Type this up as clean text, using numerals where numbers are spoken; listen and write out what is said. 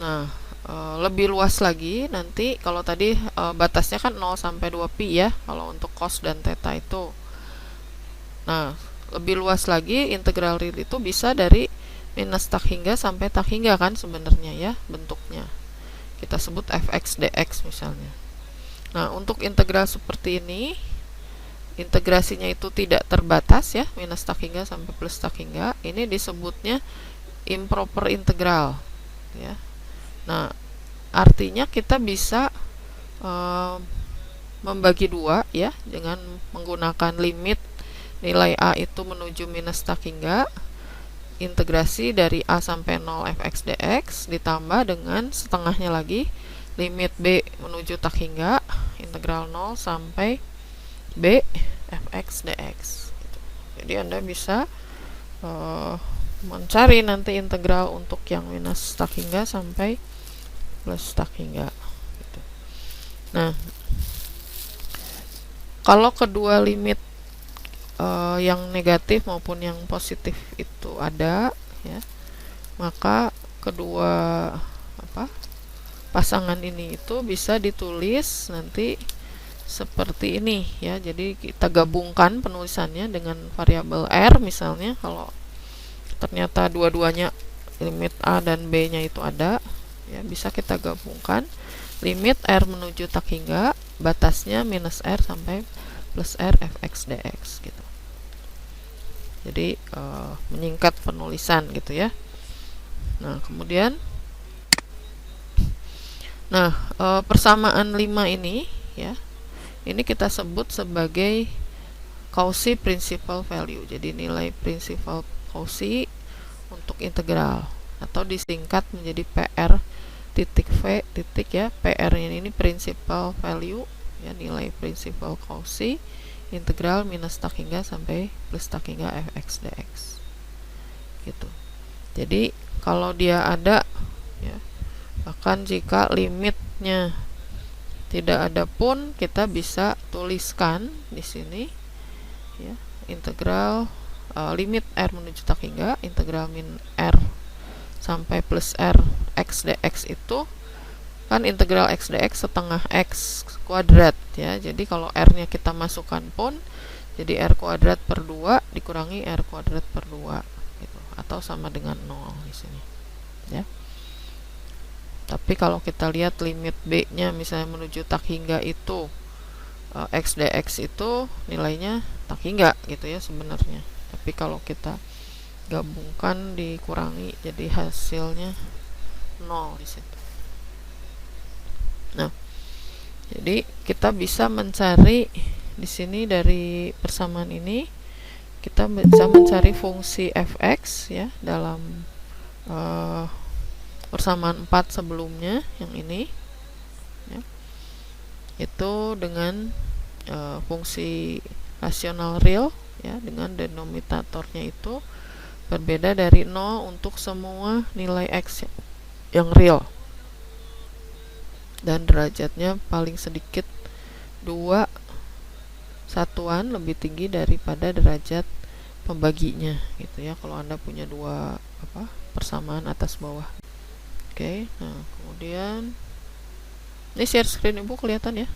Nah, lebih luas lagi nanti kalau tadi batasnya kan 0 sampai 2pi ya kalau untuk cos dan theta itu. Nah, lebih luas lagi integral real itu bisa dari minus tak hingga sampai tak hingga kan sebenarnya ya bentuknya. Kita sebut fx dx misalnya. Nah, untuk integral seperti ini integrasinya itu tidak terbatas ya, minus tak hingga sampai plus tak hingga. Ini disebutnya improper integral ya. Nah, artinya kita bisa membagi dua ya dengan menggunakan limit nilai a itu menuju minus tak hingga integrasi dari a sampai 0 fx dx ditambah dengan setengahnya lagi limit b menuju tak hingga integral 0 sampai b fx dx. Jadi Anda bisa mencari nanti integral untuk yang minus tak hingga sampai plus tak hingga. Nah, kalau kedua limit yang negatif maupun yang positif itu ada ya, maka kedua pasangan ini itu bisa ditulis nanti seperti ini ya. Jadi kita gabungkan penulisannya dengan variabel r misalnya. Kalau ternyata dua-duanya limit a dan b nya itu ada ya, bisa kita gabungkan limit r menuju tak hingga batasnya minus r sampai plus r fx dx gitu. Jadi menyingkat penulisan gitu ya. Nah, kemudian persamaan 5 ini ya, ini kita sebut sebagai Cauchy principal value. Jadi nilai principal Cauchy untuk integral atau disingkat menjadi PR titik V titik ya. PR ini principal value ya, nilai principal Cauchy integral minus tak hingga sampai plus tak hingga fx dx gitu. Jadi kalau dia ada ya, bahkan jika limitnya tidak ada pun kita bisa tuliskan di sini ya, integral limit r menuju tak hingga integral min r sampai plus r x dx itu kan integral x dx setengah x kuadrat ya. Jadi kalau r-nya kita masukkan pun jadi r kuadrat per 2 dikurangi r kuadrat per 2 gitu, atau sama dengan 0 di sini ya. Tapi kalau kita lihat limit b-nya misalnya menuju tak hingga itu x dx itu nilainya tak hingga gitu ya sebenarnya. Tapi kalau kita gabungkan dikurangi jadi hasilnya 0 di situ. Nah, jadi kita bisa mencari di sini dari persamaan ini kita bisa mencari fungsi fx ya dalam persamaan 4 sebelumnya yang ini ya, itu dengan fungsi rasional real ya, dengan denominatornya itu berbeda dari 0 untuk semua nilai x yang real dan derajatnya paling sedikit 2 satuan lebih tinggi daripada derajat pembaginya gitu ya, kalau Anda punya dua persamaan atas bawah. Oke, nah kemudian ini share screen Ibu kelihatan ya.